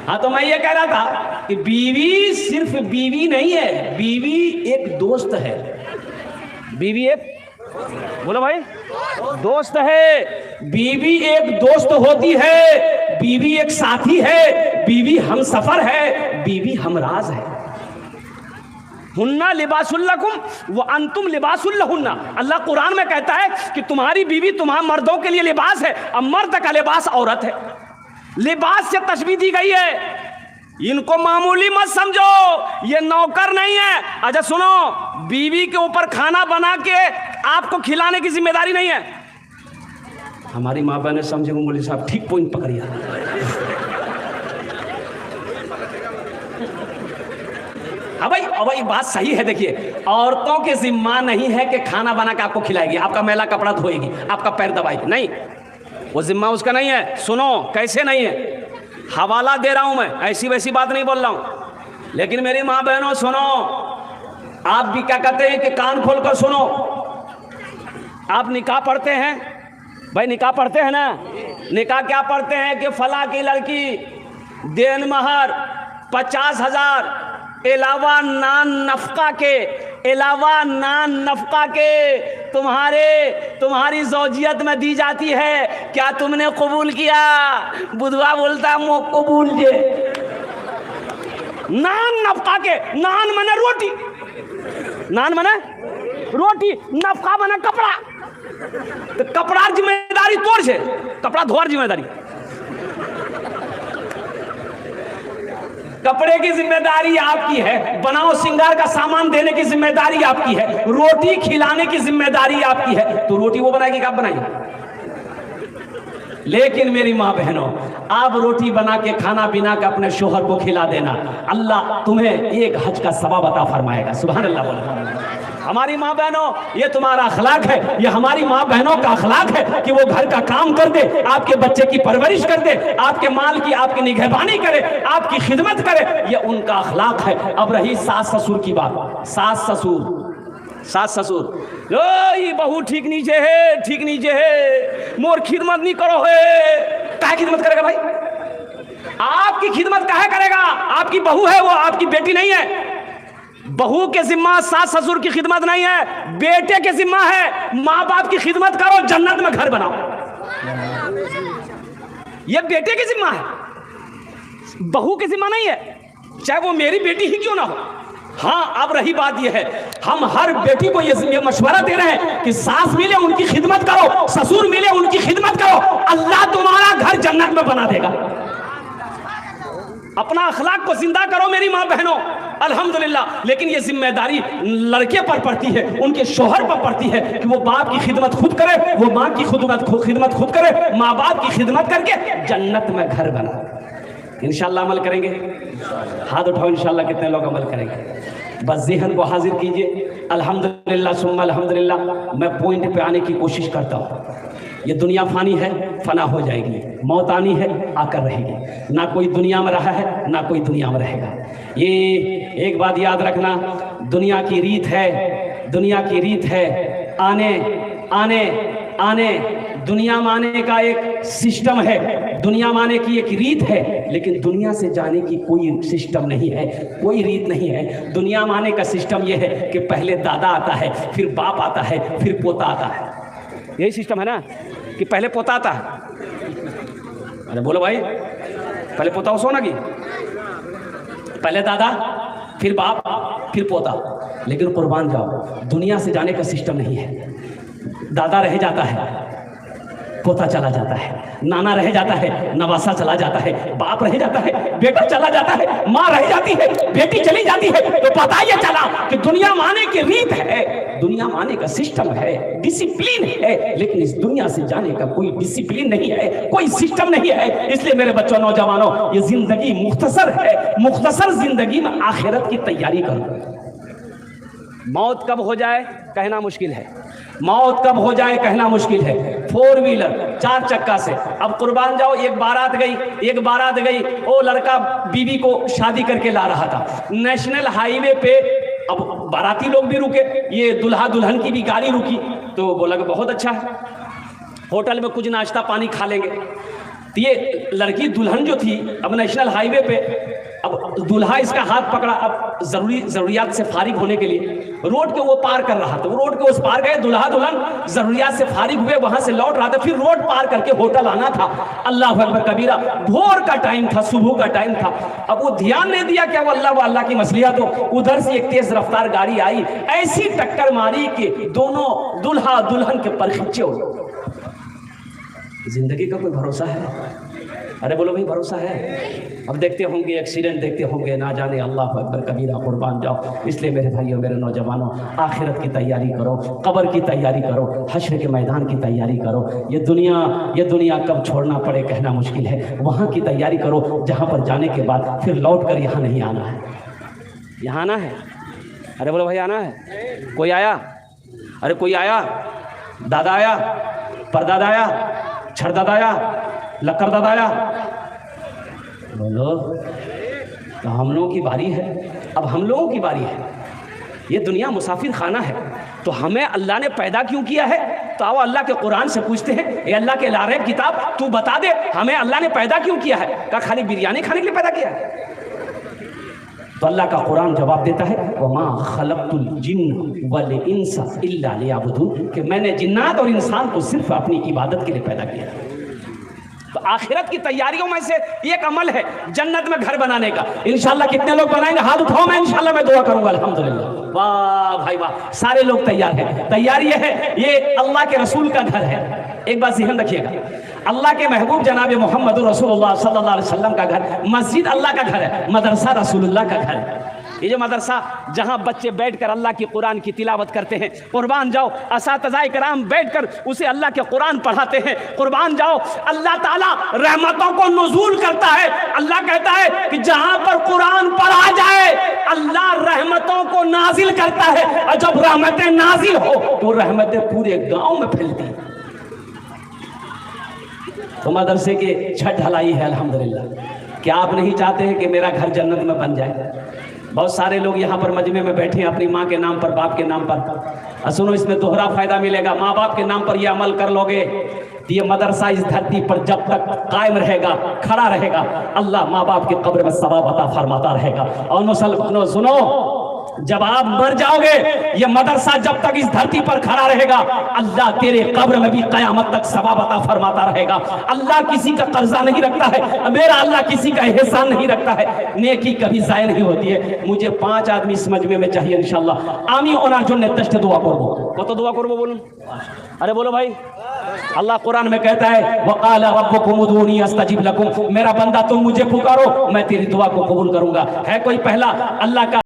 हाँ, तो मैं ये कह रहा था कि बीवी सिर्फ बीवी नहीं है, बीवी एक दोस्त है। बीवी एक, बोलो भाई, दोस्त है। बीवी एक दोस्त होती है, बीवी एक साथी है, बीवी हमसफर है, बीवी हमराज है। हुन्ना लिबासुल्लकुम व अंतुम लिबासुल्लहुन्ना। अल्लाह कुरान में कहता है कि तुम्हारी बीवी तुम्हारे मर्दों के लिए लिबास है, अब मर्द का लिबास औरत है। लिबास से तशबीह दी गई है। इनको मामूली मत समझो, ये नौकर नहीं है। अच्छा सुनो, बीवी के ऊपर खाना बना के आपको खिलाने की जिम्मेदारी नहीं है। हमारी माँ बहन समझे, मौलवी साहब ठीक पॉइंट पकड़िया। अब भाई बात सही है। देखिए, औरतों के जिम्मा नहीं है कि खाना बना के आपको खिलाएगी, आपका मैला कपड़ा धोएगी, आपका पैर दबाएगी, नहीं, वो जिम्मा उसका नहीं है। सुनो कैसे नहीं है, हवाला दे रहा हूं मैं, ऐसी वैसी बात नहीं बोल रहा हूं। लेकिन मेरी माँ बहनों सुनो, आप भी क्या कहते हैं कि कान खोलकर सुनो। आप निकाह पढ़ते हैं भाई, निकाह पढ़ते हैं ना। निकाह क्या पढ़ते हैं कि फला की लड़की देन महर 50,000 अलावा नान नफका के तुम्हारी ज़ौजियत में दी जाती है। क्या तुमने कबूल किया? बुधवा बोलता मो कबूल जे। नान नफका के, नान मने रोटी, नान मने रोटी, नफका मने कपड़ा। तो कपड़ा जिम्मेदारी तोड़ छे, कपड़ा धोर जिम्मेदारी। कपड़े की जिम्मेदारी आपकी है, बनाओ सिंगार का सामान देने की जिम्मेदारी आपकी है, रोटी खिलाने की जिम्मेदारी आपकी है। तो रोटी वो बनाएगी कि आप बनाएंगे? लेकिन मेरी माँ बहनों, आप रोटी बना के खाना पीना के अपने शोहर को खिला देना, अल्लाह तुम्हें एक हज का सवाब अता फरमाएगा। सुभान अल्लाह बोलो। हमारी माँ बहनों, ये तुम्हारा अखलाक है, ये हमारी माँ बहनों का अखलाक है कि वो घर का काम कर दे, आपके बच्चे की परवरिश कर दे, आपके माल की आपकी निगहबानी करे, आपकी खिदमत करे, ये उनका अखलाक है। अब रही सास ससुर की बात। सास ससुर बहू ठीक नीचे है, मोर खिदमत नहीं करो है। काहे खिदमत करेगा भाई? आपकी खिदमत काहे करेगा? आपकी बहू है, वो आपकी बेटी नहीं है। बहू के जिम्मा सास ससुर की खिदमत नहीं है, बेटे के जिम्मा है। माँ बाप की खिदमत करो, जन्नत में घर बनाओ, ये बेटे के जिम्मा है, बहू के जिम्मा नहीं है, चाहे वो मेरी बेटी ही क्यों ना हो। हाँ, अब रही बात यह है, हम हर बेटी को ये मशवरा दे रहे हैं कि सास मिले उनकी खिदमत करो, ससुर मिले उनकी खिदमत करो, अल्लाह तुम्हारा घर जन्नत में बना देगा। अपना अखलाक को जिंदा करो मेरी माँ बहनों, अल्हम्दुलिल्लाह। लेकिन ये जिम्मेदारी लड़के पर पड़ती है, उनके शोहर पर पड़ती है कि वो बाप की खिदमत खुद करे, वो माँ की खिदमत खुद करे, माँ बाप की खिदमत करके जन्नत में घर बना। इंशाल्लाह अमल करेंगे? हाथ उठाओ, इंशाल्लाह कितने लोग अमल करेंगे? बस ज़हन को हाजिर कीजिए। अल्हम्दुलिल्लाह सुम्मा अल्हम्दुलिल्लाह। मैं पॉइंट पे आने की कोशिश करता हूँ। ये दुनिया फानी है, फना हो जाएगी, मौत आनी है, आकर रहेगी। ना कोई दुनिया में रहा है, ना कोई दुनिया में रहेगा। ये एक बात याद रखना, दुनिया की रीत है आने दुनिया में आने का एक सिस्टम है, दुनिया में आने की एक रीत है, लेकिन दुनिया से जाने की कोई सिस्टम नहीं है, कोई रीत नहीं है। दुनिया में आने का सिस्टम यह है कि पहले दादा आता है, फिर बाप आता है, फिर पोता आता है। यही सिस्टम है ना, कि पहले पोता आता है। अरे बोलो भाई, पहले पोता हो सोना की, पहले दादा, फिर बाप, फिर पोता। लेकिन कुर्बान जाओ, दुनिया से जाने का सिस्टम नहीं है। दादा रह जाता है, पोता चला जाता है, नाना रह जाता है, नवासा चला जाता है, बाप रह जाता है, बेटा चला जाता है, माँ रह जाती है, बेटी चली जाती है। तो पता ये चला कि दुनिया माने की रीत है, दुनिया माने का सिस्टम है, डिसिप्लिन है, लेकिन इस दुनिया से जाने का कोई डिसिप्लिन नहीं है, कोई सिस्टम नहीं है। इसलिए मेरे बच्चों, नौजवानों, ये जिंदगी मुख्तसर है, मुख्तसर जिंदगी में आखिरत की तैयारी करो। मौत कब हो जाए कहना मुश्किल है, मौत कब हो जाए कहना मुश्किल है। 4 व्हीलर 4 चक्का से अब कुर्बान जाओ, एक बारात गई, वो लड़का बीवी को शादी करके ला रहा था, नेशनल हाईवे पे। अब बाराती लोग भी रुके, ये दुल्हा दुल्हन की भी गाड़ी रुकी, तो बोला कि बहुत अच्छा है, होटल में कुछ नाश्ता पानी खा लेंगे। तो ये लड़की दुल्हन जो थी अब नेशनल हाईवे पे, अब दूल्हा इसका हाथ पकड़ा, अब जरूरियात से फारिग होने के लिए रोड के वो पार कर रहा था, वो रोड के उस पार गए, दूल्हा दुल्हन जरूरियात से फारिग हुए, वहां से लौट रहा था, फिर रोड पार करके होटल आना था। अल्लाह अकबर कबीरा, भोर का टाइम था, सुबह का टाइम था। अब वो ध्यान नहीं दिया क्या वो अल्लाह की मसलियत हो। उधर से एक तेज रफ्तार गाड़ी आई, ऐसी टक्कर मारी कि दोनों दूल्हा दुल्हन के पर खींचे हो। जिंदगी का कोई भरोसा है? अरे बोलो भाई, भरोसा है? अब देखते होंगे एक्सीडेंट, देखते होंगे, ना जाने, अल्लाह अकबर कबीरा, कुर्बान जाओ। इसलिए मेरे भाइयों, मेरे नौजवानों, आखिरत की तैयारी करो, कब्र की तैयारी करो, हश्र के मैदान की तैयारी करो। ये दुनिया कब छोड़ना पड़े कहना मुश्किल है। वहाँ की तैयारी करो जहाँ पर जाने के बाद फिर लौट कर यहाँ नहीं आना है। यहाँ आना है? अरे बोलो भाई, आना है? कोई आया? अरे कोई आया? दादा आया? परदादा आया? छरदादा आया? लक्कर दादा आया? बोलो। तो हम लोगों की बारी है, अब हम लोगों की बारी है। ये दुनिया मुसाफिर खाना है, तो हमें अल्लाह ने पैदा क्यों किया है? तो आओ अल्लाह के कुरान से पूछते हैं, ये अल्लाह के लारे किताब तू बता दे, हमें अल्लाह ने पैदा क्यों किया है? क्या खाली बिरयानी खाने के लिए पैदा किया है? तो अल्लाह का कुरान जवाब देता है, वमा खलक़तुल जिन्न वल इंसा इल्ला लियअबुदून, कि मैंने जिन्नात और इंसान को सिर्फ अपनी इबादत के लिए पैदा किया है। तो आखिरत की तैयारियों में से एक अमल है जन्नत में घर बनाने का। इंशाल्लाह कितने लोग बनाएंगे? हाथ उठाओ, मैं इंशाल्लाह मैं दुआ करूंगा। अल्हम्दुलिल्लाह, वाह भाई वाह, सारे लोग तैयार हैं। तैयारी ये है, ये अल्लाह के रसूल का घर है। एक बात ध्यान रखिएगा, अल्लाह के महबूब जनाब मोहम्मद रसूलुल्लाह सल्लल्लाहु अलैहि वसल्लम का घर, मस्जिद अल्लाह का घर है, मदरसा रसूलुल्लाह का घर है। ये जो मदरसा जहां बच्चे बैठकर अल्लाह की कुरान की तिलावत करते हैं, कुर्बान जाओ असातिज़ाए किराम बैठकर उसे अल्लाह के कुरान पढ़ाते हैं, कुर्बान जाओ अल्लाह ताला रहमतों को नुज़ूल करता है। अल्लाह कहता है कि जहां पर कुरान पढ़ा जाए अल्लाह रहमतों को नाजिल करता है, और जब रहमतें नाजिल हो तो रहमतें पूरे गांव में फैलती हैं। तो मदरसे के छत ढलाई है अल्हम्दुलिल्लाह। क्या आप नहीं चाहते हैं कि मेरा घर जन्नत में बन जाए? बहुत सारे लोग यहाँ पर मजमे में बैठे हैं अपनी माँ के नाम पर, बाप के नाम पर। सुनो, इसमें दोहरा फायदा मिलेगा। माँ बाप के नाम पर ये अमल कर लोगे तो ये मदरसा इस धरती पर जब तक कायम रहेगा, खड़ा रहेगा, अल्लाह माँ बाप की कब्र में सवाब अता फरमाता रहेगा। और मुसलमानों सुनो, जब आप मर जाओगे ये मदरसा जब तक इस धरती पर खड़ा रहेगा, अल्लाह तेरे कब्र में भी कयामत तक सवाब अता फरमाता रहेगा। अल्लाह किसी का कर्जा नहीं रखता है, मेरा अल्लाह किसी का एहसान नहीं रखता है। नेकी कभी जाया नहीं होती है। मुझे 5 आदमी इस मजमे में चाहिए इंशाल्लाह। आमी ओनार जन्ने तश्ते दुआ करबो, कत दुआ करबो बोलूं? अरे बोलो भाई। अल्लाह कुरान में कहता है, वक़ाला रब्बुकुम उदूनी अस्तजिब लकुम, मेरा बंदा तुम मुझे पुकारो मैं तेरी दुआ को कबूल करूंगा। है कोई पहला अल्लाह का